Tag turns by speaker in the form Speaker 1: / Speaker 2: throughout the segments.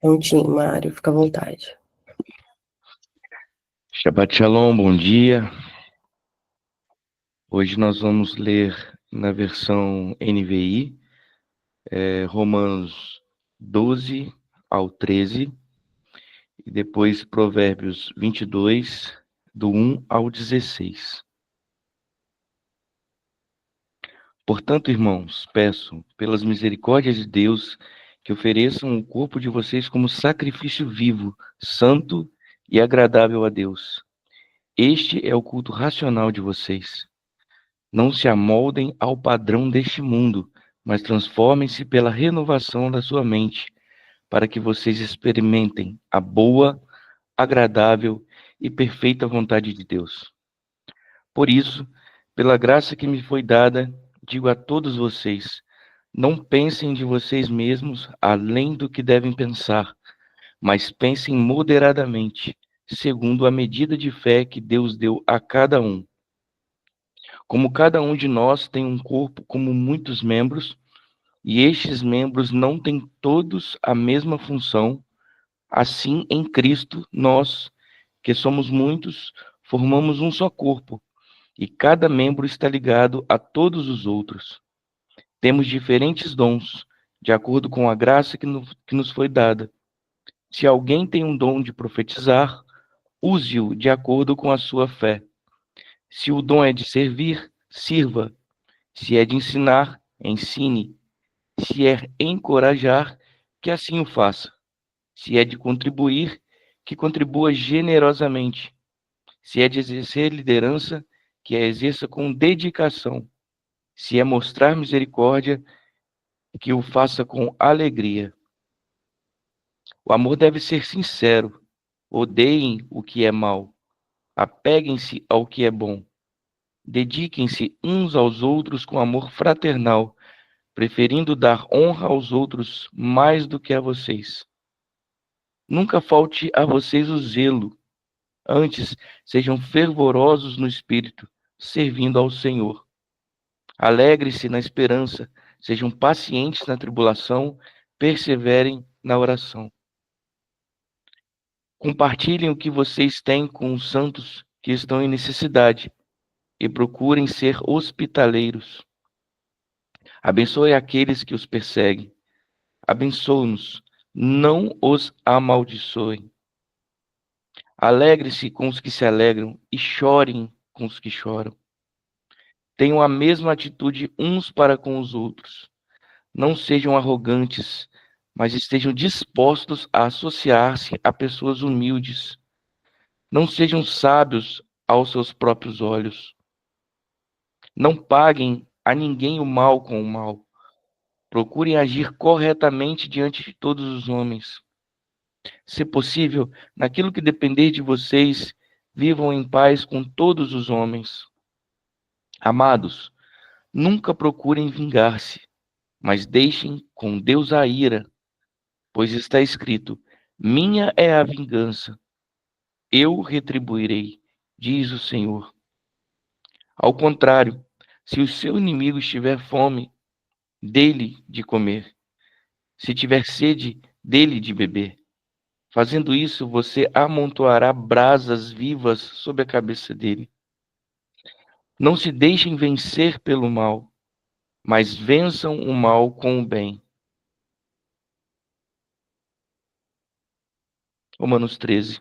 Speaker 1: Prontinho, Mário, fica à vontade.
Speaker 2: Shabbat Shalom, bom dia. Hoje nós vamos ler na versão NVI, Romanos 12 ao 13, e depois Provérbios 22, do 1 ao 16. Portanto, irmãos, peço, pelas misericórdias de Deus, que ofereçam o corpo de vocês como sacrifício vivo, santo e agradável a Deus. Este é o culto racional de vocês. Não se amoldem ao padrão deste mundo, mas transformem-se pela renovação da sua mente, para que vocês experimentem a boa, agradável e perfeita vontade de Deus. Por isso, pela graça que me foi dada, digo a todos vocês: não pensem de vocês mesmos além do que devem pensar, mas pensem moderadamente, segundo a medida de fé que Deus deu a cada um. Como cada um de nós tem um corpo como muitos membros, e estes membros não têm todos a mesma função, assim em Cristo nós, que somos muitos, formamos um só corpo, e cada membro está ligado a todos os outros. Temos diferentes dons, de acordo com a graça que nos foi dada. Se alguém tem um dom de profetizar, use-o de acordo com a sua fé. Se o dom é de servir, sirva. Se é de ensinar, ensine. Se é encorajar, que assim o faça. Se é de contribuir, que contribua generosamente. Se é de exercer liderança, que a exerça com dedicação. Se é mostrar misericórdia, que o faça com alegria. O amor deve ser sincero. Odeiem o que é mal. Apeguem-se ao que é bom. Dediquem-se uns aos outros com amor fraternal, preferindo dar honra aos outros mais do que a vocês. Nunca falte a vocês o zelo. Antes, sejam fervorosos no espírito, servindo ao Senhor. Alegre-se na esperança, sejam pacientes na tribulação, perseverem na oração. Compartilhem o que vocês têm com os santos que estão em necessidade e procurem ser hospitaleiros. Abençoe aqueles que os perseguem. Abençoe-nos, não os amaldiçoem. Alegre-se com os que se alegram e chorem com os que choram. Tenham a mesma atitude uns para com os outros. Não sejam arrogantes, mas estejam dispostos a associar-se a pessoas humildes. Não sejam sábios aos seus próprios olhos. Não paguem a ninguém o mal com o mal. Procurem agir corretamente diante de todos os homens. Se possível, naquilo que depender de vocês, vivam em paz com todos os homens. Amados, nunca procurem vingar-se, mas deixem com Deus a ira, pois está escrito: minha é a vingança, eu retribuirei, diz o Senhor. Ao contrário, se o seu inimigo estiver fome, dê-lhe de comer. Se tiver sede, dê-lhe de beber. Fazendo isso, você amontoará brasas vivas sobre a cabeça dele. Não se deixem vencer pelo mal, mas vençam o mal com o bem. Romanos 13.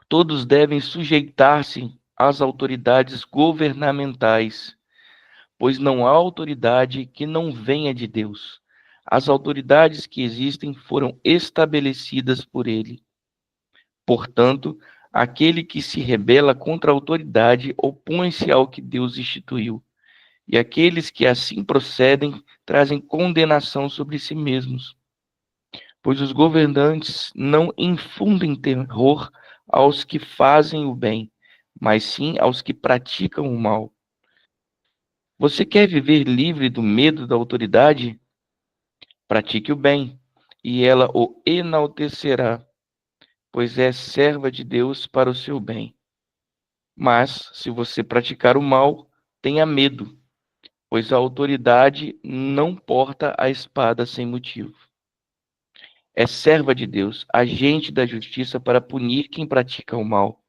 Speaker 2: Todos devem sujeitar-se às autoridades governamentais, pois não há autoridade que não venha de Deus. As autoridades que existem foram estabelecidas por ele. Portanto, aquele que se rebela contra a autoridade opõe-se ao que Deus instituiu. E aqueles que assim procedem trazem condenação sobre si mesmos. Pois os governantes não infundem terror aos que fazem o bem, mas sim aos que praticam o mal. Você quer viver livre do medo da autoridade? Pratique o bem, e ela o enaltecerá, pois é serva de Deus para o seu bem. Mas, se você praticar o mal, tenha medo, pois a autoridade não porta a espada sem motivo. é serva de Deus, agente da justiça para punir quem pratica o mal.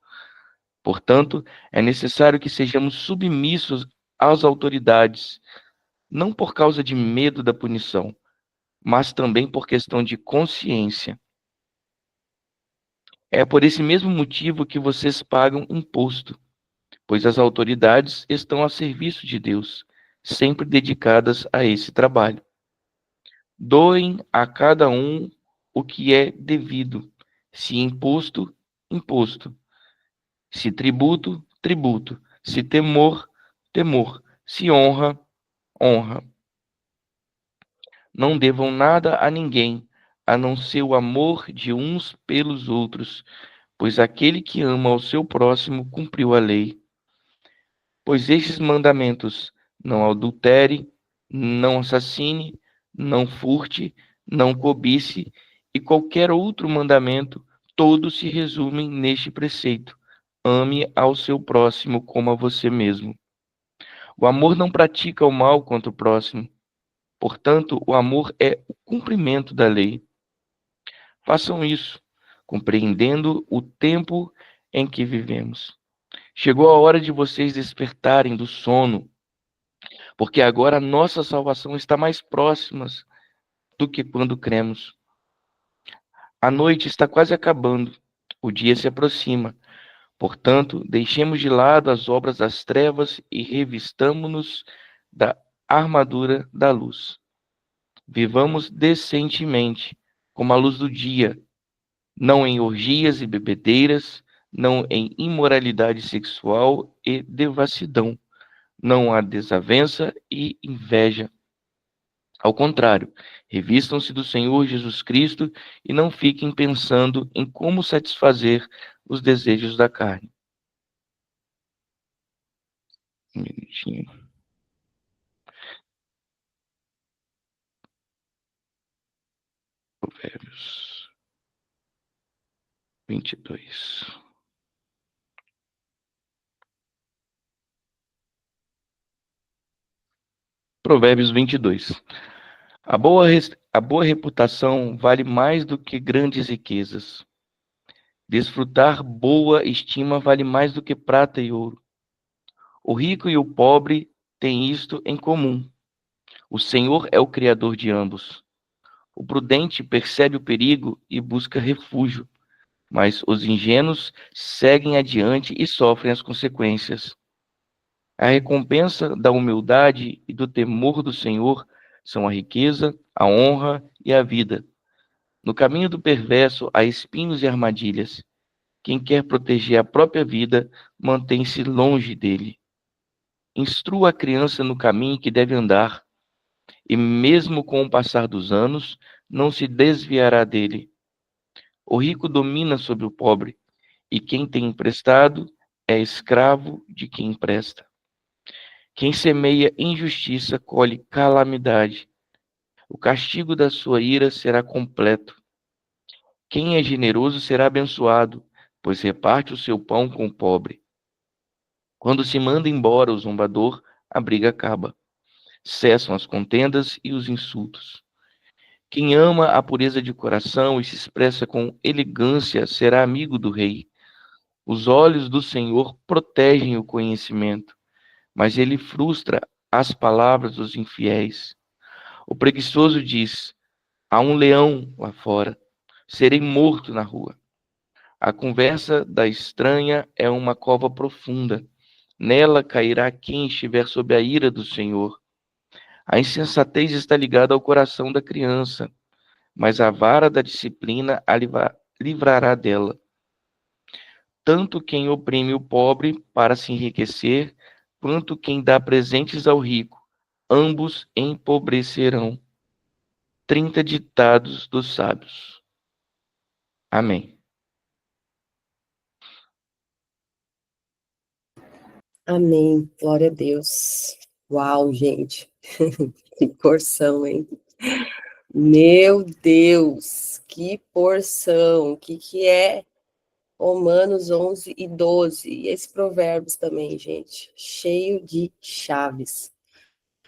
Speaker 2: Portanto, é necessário que sejamos submissos às autoridades, não por causa de medo da punição, mas também por questão de consciência. É por esse mesmo motivo que vocês pagam imposto, pois as autoridades estão a serviço de Deus, sempre dedicadas a esse trabalho. Doem a cada um o que é devido, se imposto, imposto, se tributo, tributo, se temor, temor, se honra, honra. Não devam nada a ninguém, a não ser o amor de uns pelos outros, pois aquele que ama ao seu próximo cumpriu a lei. Pois estes mandamentos: não adultere, não assassine, não furte, não cobice, e qualquer outro mandamento, todos se resumem neste preceito: ame ao seu próximo como a você mesmo. O amor não pratica o mal contra o próximo. Portanto, o amor é o cumprimento da lei. Façam isso, compreendendo o tempo em que vivemos. Chegou a hora de vocês despertarem do sono, porque agora a nossa salvação está mais próxima do que quando cremos. A noite está quase acabando, o dia se aproxima. Portanto, deixemos de lado as obras das trevas e revistamo-nos da armadura da luz. Vivamos decentemente, como a luz do dia, não em orgias e bebedeiras, não em imoralidade sexual e devassidão, não há desavença e inveja. Ao contrário, revistam-se do Senhor Jesus Cristo e não fiquem pensando em como satisfazer os desejos da carne. Um minutinho. Provérbios 22. Provérbios 22. A boa reputação vale mais do que grandes riquezas. Desfrutar boa estima vale mais do que prata e ouro. O rico e o pobre têm isto em comum: o Senhor é o criador de ambos. O prudente percebe o perigo e busca refúgio, mas os ingênuos seguem adiante e sofrem as consequências. A recompensa da humildade e do temor do Senhor são a riqueza, a honra e a vida. No caminho do perverso há espinhos e armadilhas. Quem quer proteger a própria vida, mantém-se longe dele. Instrua a criança no caminho que deve andar, e mesmo com o passar dos anos, não se desviará dele. O rico domina sobre o pobre, e quem tem emprestado é escravo de quem empresta. Quem semeia injustiça colhe calamidade. O castigo da sua ira será completo. Quem é generoso será abençoado, pois reparte o seu pão com o pobre. Quando se manda embora o zombador, a briga acaba. Cessam as contendas e os insultos. Quem ama a pureza de coração e se expressa com elegância será amigo do rei. Os olhos do Senhor protegem o conhecimento, mas ele frustra as palavras dos infiéis. O preguiçoso diz: há um leão lá fora, serei morto na rua. A conversa da estranha é uma cova profunda. Nela cairá quem estiver sob a ira do Senhor. A insensatez está ligada ao coração da criança, mas a vara da disciplina a livrará dela. Tanto quem oprime o pobre para se enriquecer, quanto quem dá presentes ao rico, ambos empobrecerão. 30 ditados dos sábios. Amém.
Speaker 1: Amém. Glória a Deus. Uau, gente. Que porção, hein? Meu Deus, que porção. O que é Romanos 11 e 12? E esse Provérbios também, gente. Cheio de chaves.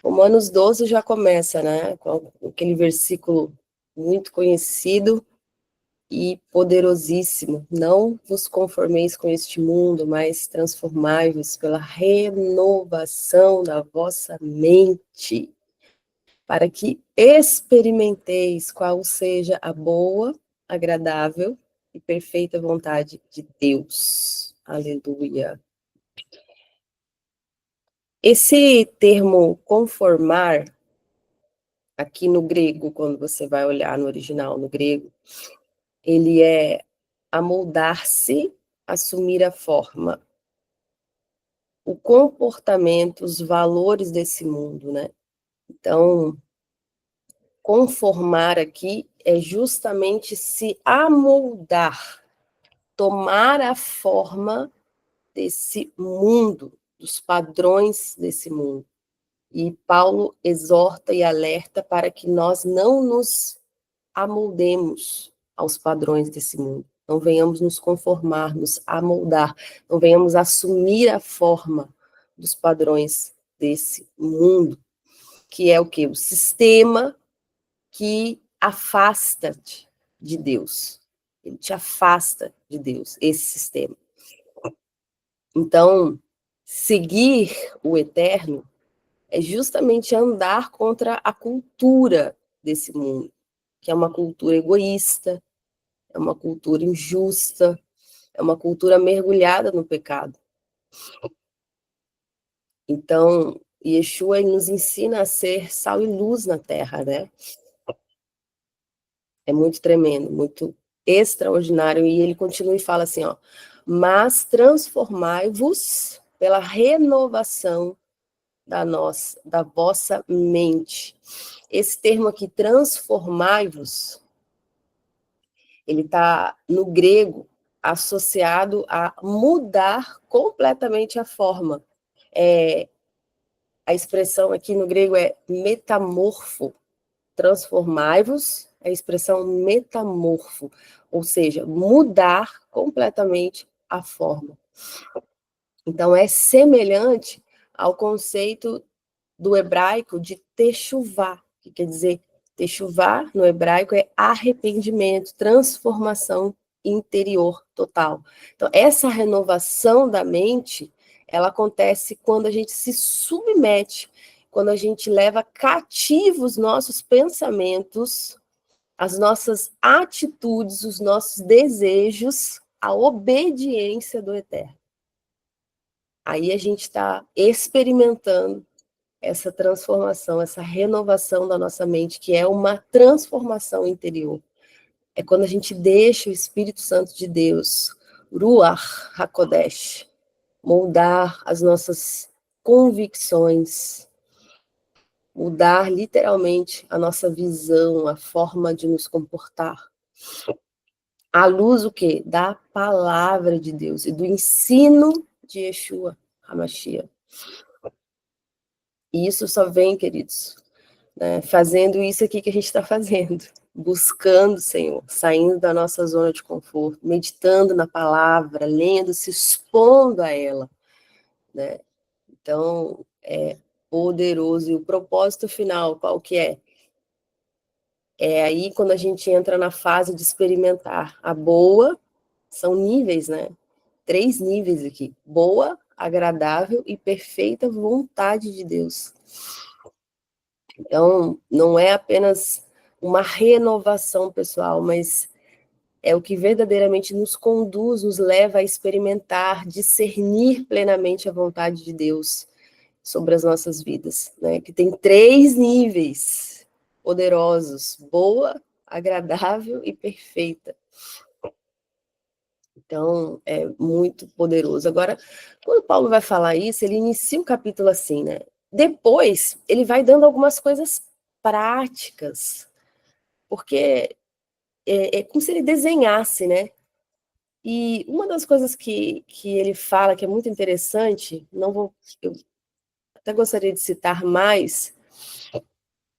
Speaker 1: Romanos 12 já começa, né? Com aquele versículo muito conhecido e poderosíssimo. Não vos conformeis com este mundo, mas transformai-vos pela renovação da vossa mente, para que experimenteis qual seja a boa, agradável e perfeita vontade de Deus. Aleluia. Esse termo conformar, aqui no grego, quando você vai olhar no original, no grego, ele é amoldar-se, assumir a forma, o comportamento, os valores desse mundo, né? Então, conformar aqui é justamente se amoldar, tomar a forma desse mundo, dos padrões desse mundo. E Paulo exorta e alerta para que nós não nos amoldemos aos padrões desse mundo, não venhamos nos conformar, nos amoldar, não venhamos assumir a forma dos padrões desse mundo, que é o quê? O sistema que afasta-te de Deus. Ele te afasta de Deus, esse sistema. Então, seguir o eterno é justamente andar contra a cultura desse mundo, que é uma cultura egoísta, é uma cultura injusta, é uma cultura mergulhada no pecado. Então, Yeshua nos ensina a ser sal e luz na terra, né? É muito tremendo, muito extraordinário. E ele continua e fala assim, ó, mas transformai-vos pela renovação da vossa mente. Esse termo aqui, transformai-vos, ele está no grego associado a mudar completamente a forma. A expressão aqui no grego é metamorfo, transformai-vos, é a expressão metamorfo, ou seja, mudar completamente a forma. Então, é semelhante ao conceito do hebraico de techuvá, que quer dizer, techuvá no hebraico é arrependimento, transformação interior total. Então, essa renovação da mente, ela acontece quando a gente se submete, quando a gente leva cativos os nossos pensamentos, as nossas atitudes, os nossos desejos, à obediência do Eterno. Aí a gente está experimentando essa transformação, essa renovação da nossa mente, que é uma transformação interior. É quando a gente deixa o Espírito Santo de Deus, Ruach HaKodesh, moldar as nossas convicções, mudar literalmente a nossa visão, a forma de nos comportar. À luz o quê? Da palavra de Deus e do ensino de Yeshua HaMashiach. E isso só vem, queridos, né, fazendo isso aqui que a gente está fazendo, buscando o Senhor, saindo da nossa zona de conforto, meditando na palavra, lendo, se expondo a ela, né? Então, é poderoso. E o propósito final, qual que é? É aí quando a gente entra na fase de experimentar a boa, são níveis, né? 3 níveis aqui, boa, agradável e perfeita vontade de Deus. Então, não é apenas uma renovação pessoal, mas é o que verdadeiramente nos conduz, nos leva a experimentar, discernir plenamente a vontade de Deus sobre as nossas vidas, né? Que tem 3 níveis poderosos: boa, agradável e perfeita. Então, é muito poderoso. Agora, quando Paulo vai falar isso, ele inicia o capítulo assim, né? Depois, ele vai dando algumas coisas práticas, porque é como se ele desenhasse, né? E uma das coisas que ele fala, que é muito interessante, eu até gostaria de citar mais,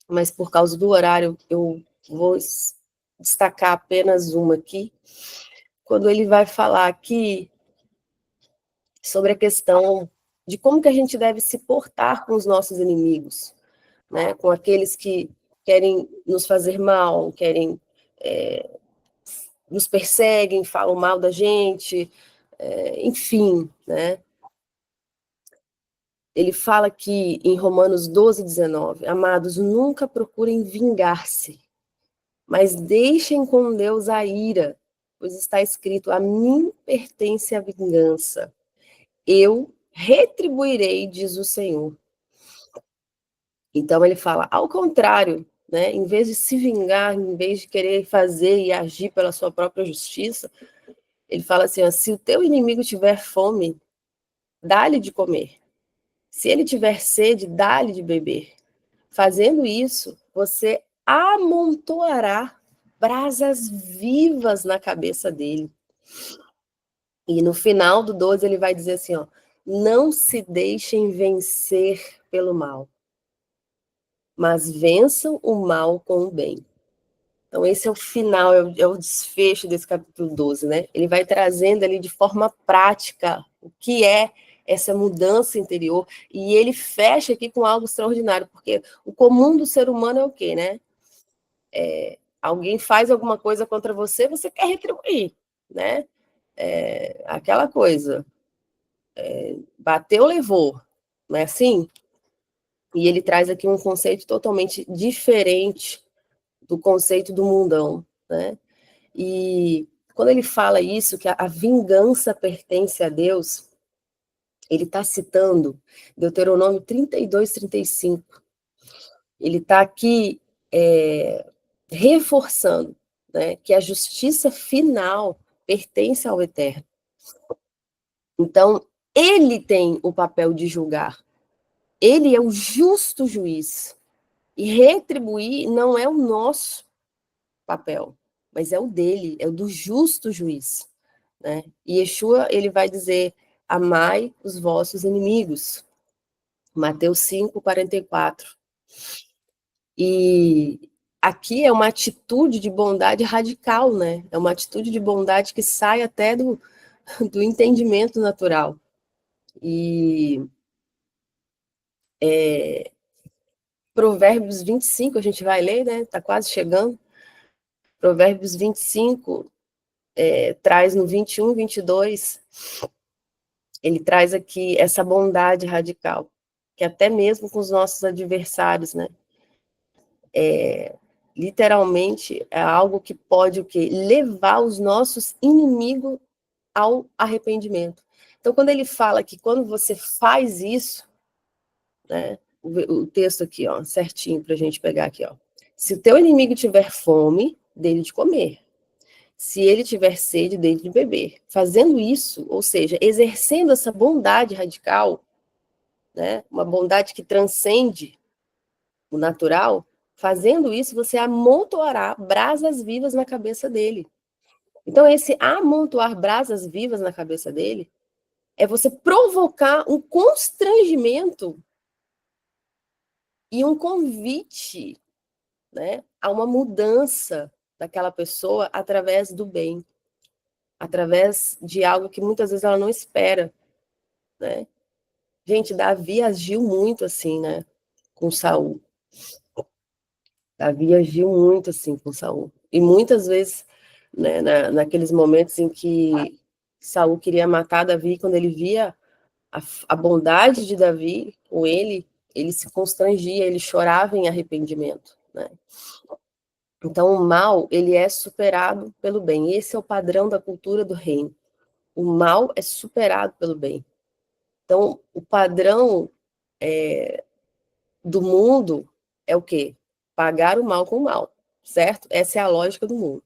Speaker 1: mas por causa do horário, eu vou destacar apenas uma aqui, quando ele vai falar aqui sobre a questão de como que a gente deve se portar com os nossos inimigos, né? Com aqueles que querem nos fazer mal, querem nos perseguem, falam mal da gente, enfim, né? Ele fala aqui em Romanos 12, 19, amados, nunca procurem vingar-se, mas deixem com Deus a ira, pois está escrito, a mim pertence a vingança, eu retribuirei, diz o Senhor. Então ele fala, ao contrário, né, em vez de se vingar, em vez de querer fazer e agir pela sua própria justiça, ele fala assim, ó, se o teu inimigo tiver fome, dá-lhe de comer. Se ele tiver sede, dá-lhe de beber. Fazendo isso, você amontoará brasas vivas na cabeça dele. E no final do 12 ele vai dizer assim, ó, não se deixem vencer pelo mal, mas vençam o mal com o bem. Então esse é o final, é o desfecho desse capítulo 12, né? Ele vai trazendo ali de forma prática o que é essa mudança interior, e ele fecha aqui com algo extraordinário, porque o comum do ser humano é o quê, né? Alguém faz alguma coisa contra você, você quer retribuir, né? Aquela coisa, bateu, levou, não é assim? E ele traz aqui um conceito totalmente diferente do conceito do mundão, né? E quando ele fala isso, que a vingança pertence a Deus, ele está citando Deuteronômio 32, 35. Ele está aqui reforçando, né, que a justiça final pertence ao Eterno. Então, ele tem o papel de julgar. Ele é o justo juiz. E retribuir não é o nosso papel, mas é o dele, é o do justo juiz. Né? E Yeshua, ele vai dizer, amai os vossos inimigos. Mateus 5, 44. E aqui é uma atitude de bondade radical, né? É uma atitude de bondade que sai até do entendimento natural. E Provérbios 25, a gente vai ler, né? Está quase chegando. Provérbios 25 traz no 21, 22, ele traz aqui essa bondade radical, que até mesmo com os nossos adversários, né? Literalmente é algo que pode o quê? Levar os nossos inimigos ao arrependimento. Então, quando ele fala que quando você faz isso, né? O texto aqui, ó, certinho para a gente pegar aqui, ó. Se o teu inimigo tiver fome, dele de comer. Se ele tiver sede, dele de beber. Fazendo isso, ou seja, exercendo essa bondade radical, né? Uma bondade que transcende o natural, fazendo isso, você amontoará brasas vivas na cabeça dele. Então, esse amontoar brasas vivas na cabeça dele é você provocar um constrangimento e um convite, né, a uma mudança daquela pessoa através do bem, através de algo que muitas vezes ela não espera, né? Gente, Davi agiu muito assim, né, com Saul. Davi agiu muito assim com Saul. E muitas vezes, né, naqueles momentos em que Saul queria matar Davi, quando ele via a bondade de Davi com ele se constrangia, ele chorava em arrependimento, né? Então, o mal, ele é superado pelo bem. Esse é o padrão da cultura do reino. O mal é superado pelo bem. Então, o padrão do mundo é o quê? Pagar o mal com o mal, certo? Essa é a lógica do mundo.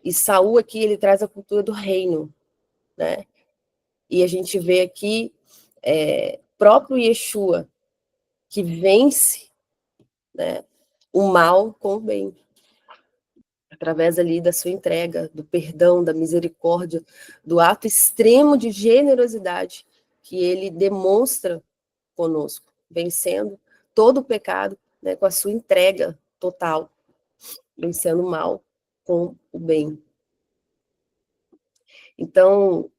Speaker 1: E Saul aqui, ele traz a cultura do reino, né? E a gente vê aqui próprio Yeshua, que vence, né, o mal com o bem, através ali da sua entrega, do perdão, da misericórdia, do ato extremo de generosidade que ele demonstra conosco, vencendo todo o pecado, né, com a sua entrega total, vencendo o mal com o bem. Então,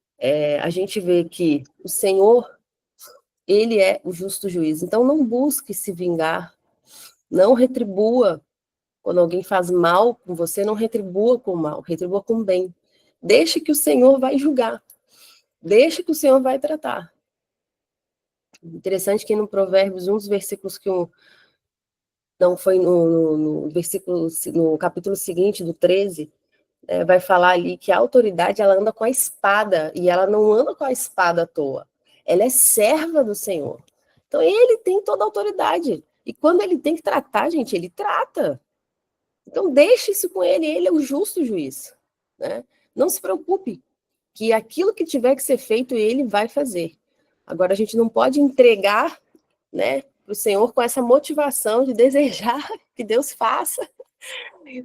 Speaker 1: a gente vê que o Senhor, ele é o justo juiz. Então, não busque se vingar, Não retribua. Quando alguém faz mal com você, não retribua com mal, retribua com bem. Deixa que o Senhor vai julgar. Deixa que o Senhor vai tratar. Interessante que no Provérbios, um dos versículos que não foi no versículo, no capítulo seguinte, do 13, vai falar ali que a autoridade, ela anda com a espada, e ela não anda com a espada à toa. Ela é serva do Senhor. Então, ele tem toda a autoridade. E quando ele tem que tratar, gente, ele trata. Então, deixe isso com ele é o justo juiz. Né? Não se preocupe, que aquilo que tiver que ser feito, ele vai fazer. Agora, a gente não pode entregar, né, para o Senhor com essa motivação de desejar que Deus faça,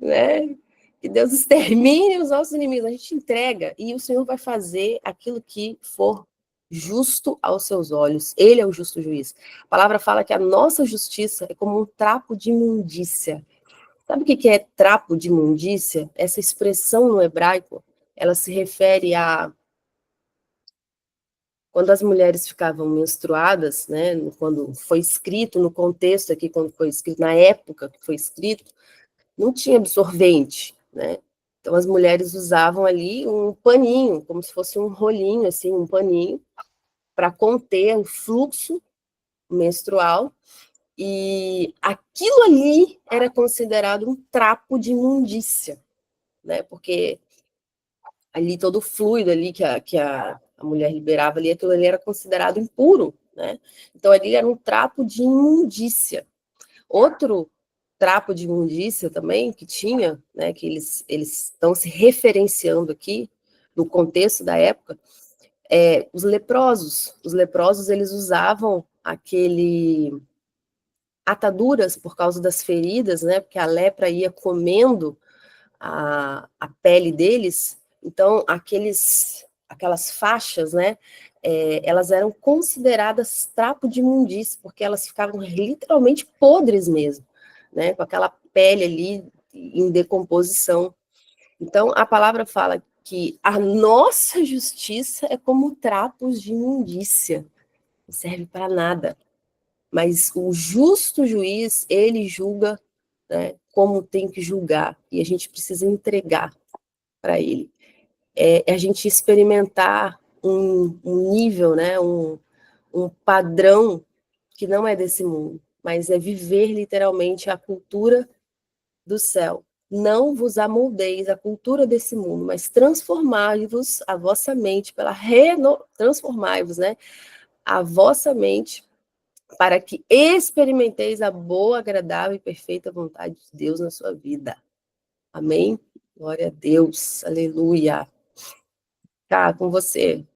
Speaker 1: né, que Deus extermine os nossos inimigos. A gente entrega e o Senhor vai fazer aquilo que for justo aos seus olhos. Ele é o justo juiz. A palavra fala que a nossa justiça é como um trapo de imundícia. Sabe o que é trapo de imundícia? Essa expressão no hebraico, ela se refere a quando as mulheres ficavam menstruadas, né, quando foi escrito, no contexto aqui, quando foi escrito, na época que foi escrito, não tinha absorvente, né? Então as mulheres usavam ali um paninho, como se fosse um rolinho, assim, um paninho, para conter o fluxo menstrual, e aquilo ali era considerado um trapo de imundícia, né? Porque ali todo o fluido ali que a mulher liberava ali, aquilo ali era considerado impuro, né? Então ali era um trapo de imundícia. Outro trapo de imundícia também que tinha, né, que eles estão se referenciando aqui no contexto da época, os leprosos. Os leprosos, eles usavam aquele ataduras por causa das feridas, né, porque a lepra ia comendo a pele deles, então aquelas faixas, né, elas eram consideradas trapo de imundície, porque elas ficavam literalmente podres mesmo, né, com aquela pele ali em decomposição. Então, a palavra fala que a nossa justiça é como trapos de imundícia, não serve para nada. Mas o justo juiz, ele julga, né, como tem que julgar, e a gente precisa entregar para ele. A gente experimentar um nível, né, um padrão que não é desse mundo, mas é viver literalmente a cultura do céu. Não vos amoldeis à cultura desse mundo, mas transformai-vos a vossa mente transformai-vos, né, a vossa mente para que experimenteis a boa, agradável e perfeita vontade de Deus na sua vida. Amém? Glória a Deus. Aleluia. Tá, com você.